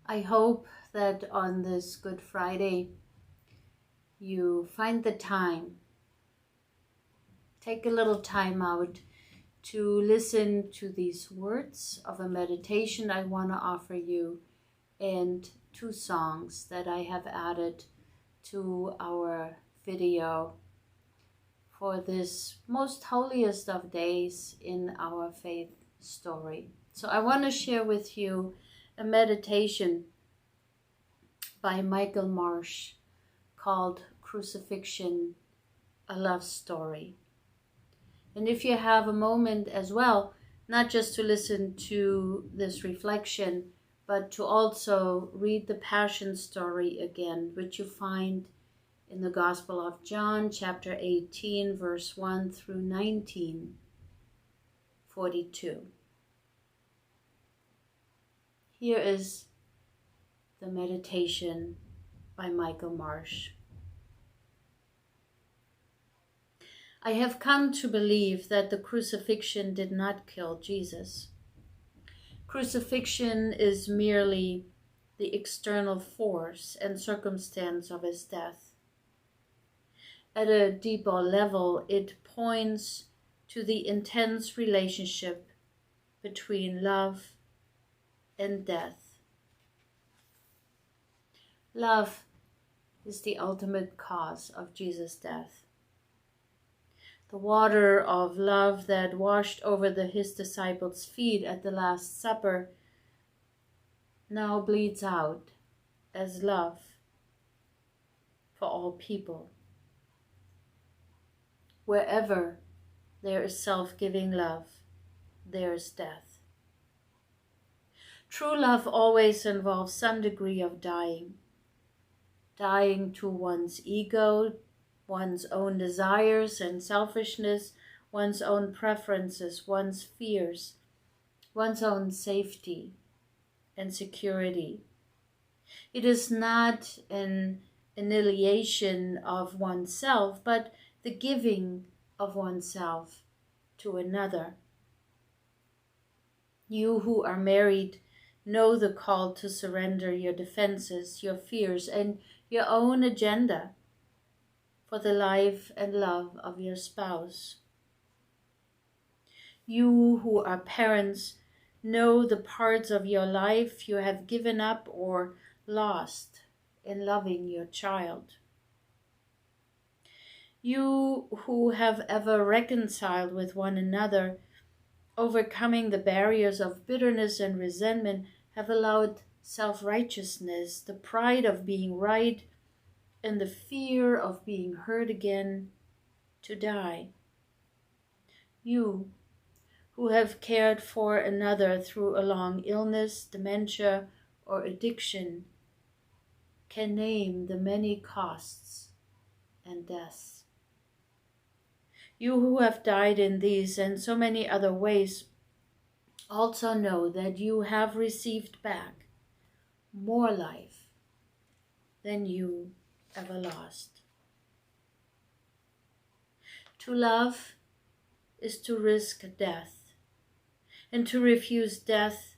I hope that on this Good Friday you find the time, take a little time out to listen to these words of a meditation I want to offer you and two songs that I have added to our video for this most holiest of days in our faith story. So I want to share with you a meditation by Michael Marsh called Crucifixion, a Love Story. And if you have a moment as well, not just to listen to this reflection, but to also read the Passion story again, which you find in the Gospel of John, chapter 18, verse 1 through 19:42. Here is the meditation by Michael Marsh. I have come to believe that the crucifixion did not kill Jesus. Crucifixion is merely the external force and circumstance of his death. At a deeper level, it points to the intense relationship between love and death. Love is the ultimate cause of Jesus' death. The water of love that washed over his disciples' feet at the Last Supper now bleeds out as love for all people. Wherever there is self-giving love, there is death. True love always involves some degree of dying. Dying to one's ego, one's own desires and selfishness, one's own preferences, one's fears, one's own safety and security. It is not an annihilation of oneself, but the giving of oneself to another. You who are married know the call to surrender your defenses, your fears, and your own agenda for the life and love of your spouse. You who are parents know the parts of your life you have given up or lost in loving your child. You who have ever reconciled with one another, overcoming the barriers of bitterness and resentment, have allowed self-righteousness, the pride of being right, and the fear of being hurt again to die. You who have cared for another through a long illness, dementia, or addiction can name the many costs and deaths. You who have died in these and so many other ways also know that you have received back more life than you ever lost. To love is to risk death, and to refuse death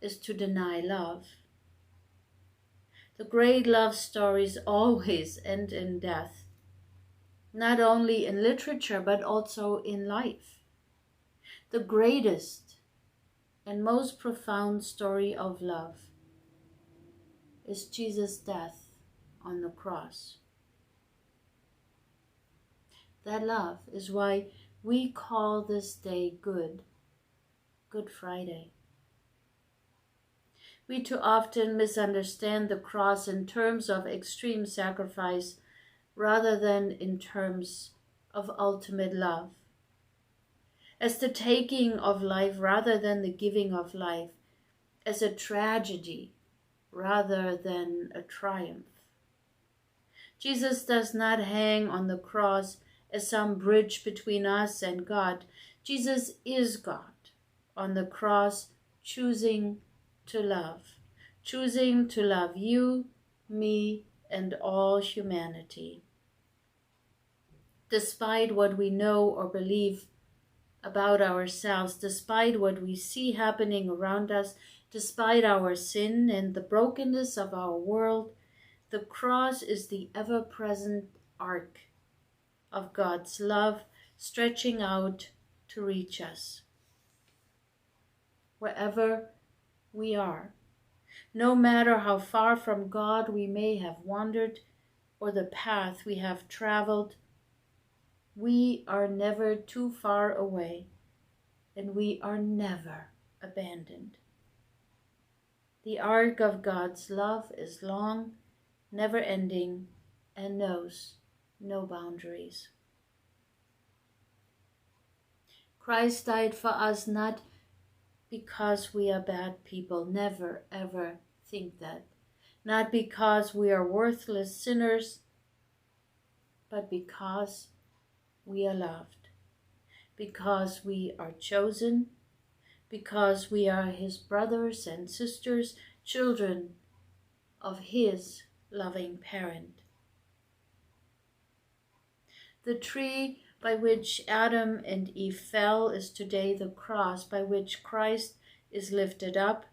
is to deny love. The great love stories always end in death, not only in literature but also in life. The greatest and most profound story of love is Jesus' death on the cross. That love is why we call this day Good Friday. We too often misunderstand the cross in terms of extreme sacrifice rather than in terms of ultimate love, as the taking of life rather than the giving of life, as a tragedy rather than a triumph. Jesus does not hang on the cross as some bridge between us and God. Jesus is God on the cross, choosing to love you, me, and all humanity. Despite what we know or believe about ourselves, despite what we see happening around us, Despite our sin and the brokenness of our world, the cross is the ever-present arc of God's love stretching out to reach us. Wherever we are, no matter how far from God we may have wandered or the path we have traveled, we are never too far away, and we are never abandoned. The arc of God's love is long, never-ending, and knows no boundaries. Christ died for us not because we are bad people. Never, ever think that. Not because we are worthless sinners, but because we are loved. Because we are chosen. Because we are His brothers and sisters, children of His loving parent. The tree by which Adam and Eve fell is today the cross by which Christ is lifted up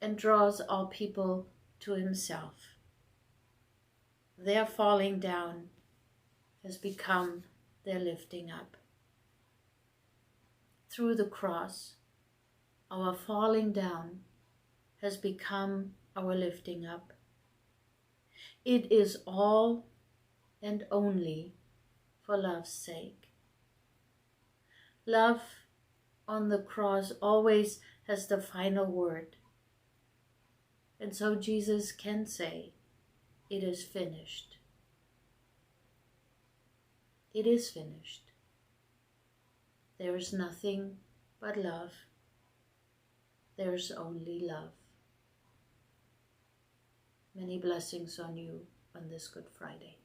and draws all people to Himself. Their falling down has become their lifting up. Through the cross, our falling down has become our lifting up. It is all and only for love's sake. Love on the cross always has the final word. And so Jesus can say, "It is finished." It is finished. There is nothing but love. There is only love. Many blessings on you on this Good Friday.